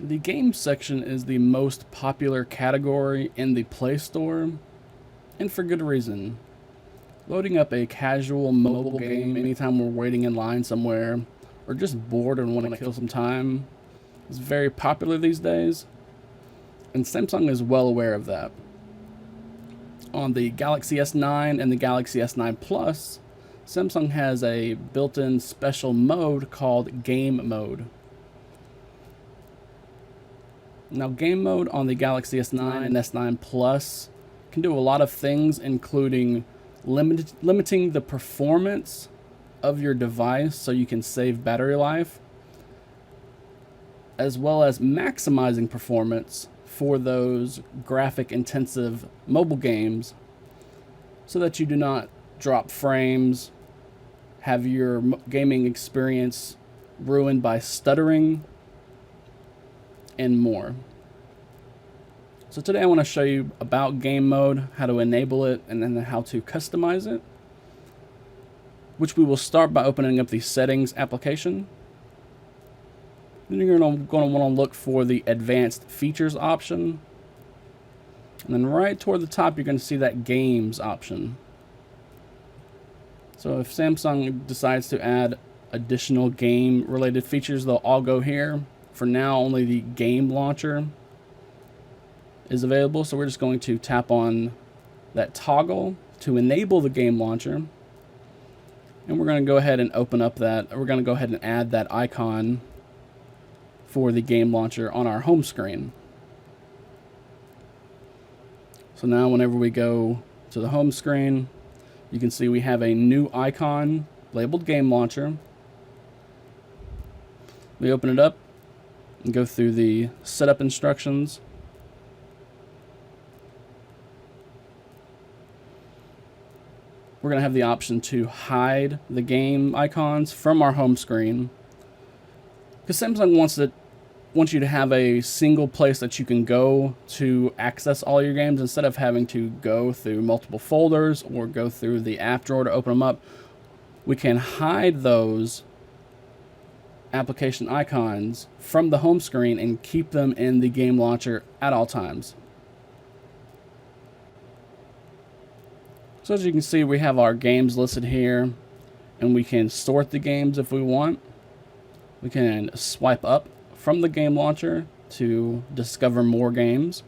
The game section is the most popular category in the Play Store, and for good reason. Loading up a casual mobile game anytime we're waiting in line somewhere, or just bored and want to kill some time, is very popular these days, and Samsung is well aware of that. On the Galaxy S9 and the Galaxy S9 Plus, Samsung has a built-in special mode called Game Mode. Now, Game Mode on the Galaxy S9 and S9 Plus can do a lot of things, including limiting the performance of your device so you can save battery life, as well as maximizing performance for those graphic-intensive mobile games so that you do not drop frames, have your gaming experience ruined by stuttering, and more. So today I want to show you about game mode, how to enable it, and then how to customize it, which we will start by opening up the settings application. Then you're going to want to look for the advanced features option. And then right toward the top, you're going to see that games option. So if Samsung decides to add additional game related features, they'll all go here. For now, only the game launcher is available. So we're just going to tap on that toggle to enable the game launcher. And we're going to go ahead and open up that. We're going to go ahead and add that icon for the game launcher on our home screen. So now whenever we go to the home screen, you can see we have a new icon labeled game launcher. We open it up and go through the setup instructions. We're going to have the option to hide the game icons from our home screen, because Samsung wants you to have a single place that you can go to access all your games instead of having to go through multiple folders or go through the app drawer to open them up. We can hide those application icons from the home screen and keep them in the game launcher at all times. So as you can see, we have our games listed here, and we can sort the games if we want. We can swipe up from the game launcher to discover more games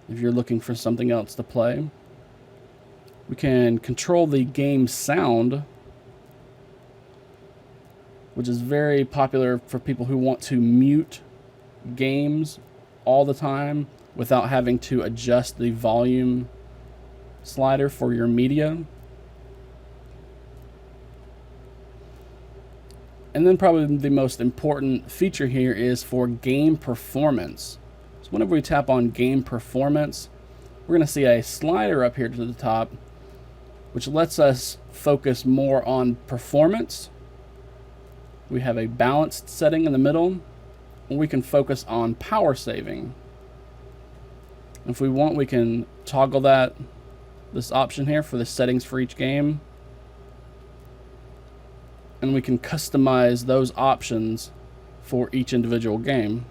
if you're looking for something else to play. We can control the game sound, which is very popular for people who want to mute games all the time without having to adjust the volume slider for your media. And then probably the most important feature here is for game performance. So whenever we tap on game performance, we're going to see a slider up here to the top, which lets us focus more on performance. We have a balanced setting in the middle, and we can focus on power saving. If we want, we can toggle this option here for the settings for each game, and we can customize those options for each individual game.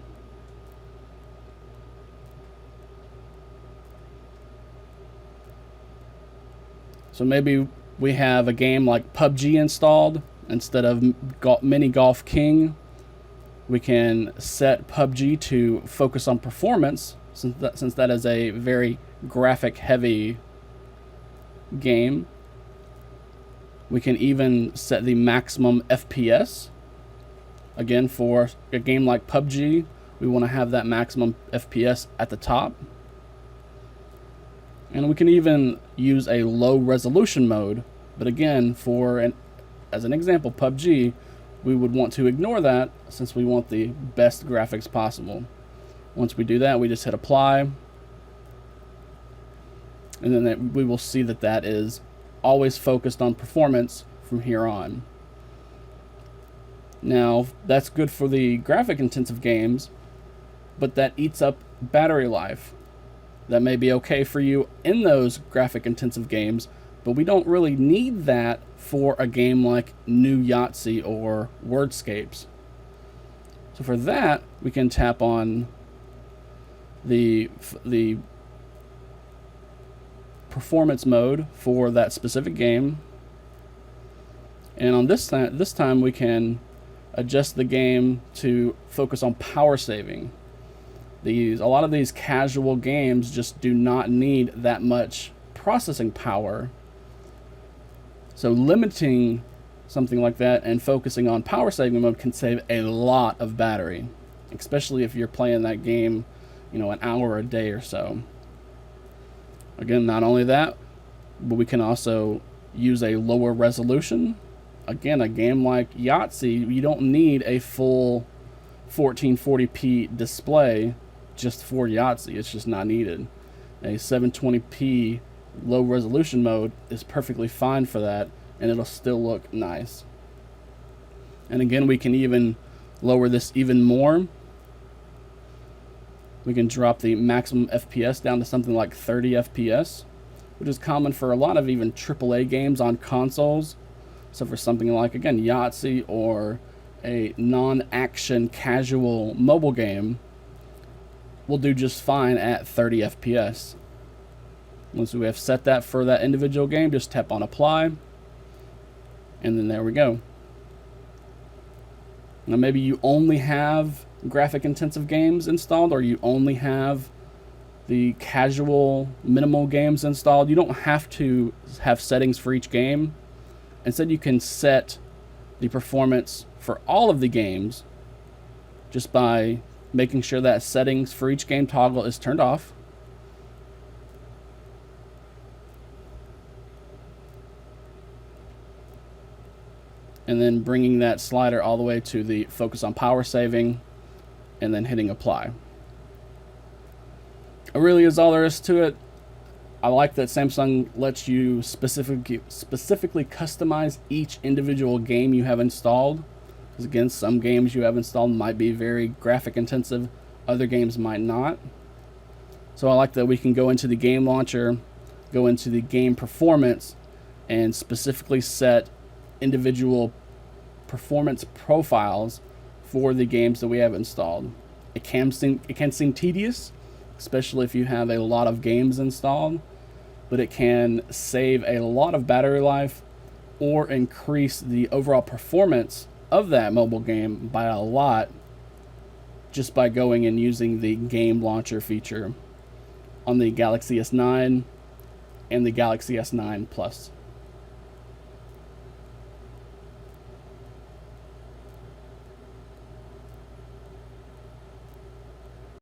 So maybe we have a game like PUBG installed. Instead of Mini Golf King, we can set PUBG to focus on performance, since that is a very graphic heavy game. We can even set the maximum FPS. Again, for a game like PUBG, we want to have that maximum FPS at the top. And we can even use a low resolution mode. But again, as an example, PUBG, we would want to ignore that since we want the best graphics possible. Once we do that, we just hit apply. And then we will see that is always focused on performance from here on. Now, that's good for the graphic intensive games, but that eats up battery life. That may be okay for you in those graphic intensive games, but we don't really need that for a game like New Yahtzee or Wordscapes. So for that, we can tap on the performance mode for that specific game. And on this time we can adjust the game to focus on power saving. A lot of these casual games just do not need that much processing power. So limiting something like that and focusing on power saving mode can save a lot of battery, especially if you're playing that game, an hour a day or so. Again, not only that, but we can also use a lower resolution. Again, a game like Yahtzee, you don't need a full 1440p display just for Yahtzee. It's just not needed. A 720p low resolution mode is perfectly fine for that, and it'll still look nice. And again, we can even lower this even more. We can drop the maximum FPS down to something like 30 FPS, which is common for a lot of even AAA games on consoles. So for something like, again, Yahtzee or a non-action casual mobile game, we'll do just fine at 30 FPS. Once we have set that for that individual game, just tap on apply, and then there we go. Now maybe you only have graphic intensive games installed, or you only have the casual minimal games installed. You don't have to have settings for each game. Instead, you can set the performance for all of the games just by making sure that settings for each game toggle is turned off. And then bringing that slider all the way to the focus on power saving, and then hitting apply. It really is all there is to it. I like that Samsung lets you specifically customize each individual game you have installed. Because again, some games you have installed might be very graphic intensive, other games might not. So I like that we can go into the game launcher, go into the game performance, and specifically set individual performance profiles for the games that we have installed. It can seem tedious, especially if you have a lot of games installed, but it can save a lot of battery life or increase the overall performance of that mobile game by a lot just by going and using the game launcher feature on the Galaxy S9 and the Galaxy S9 Plus.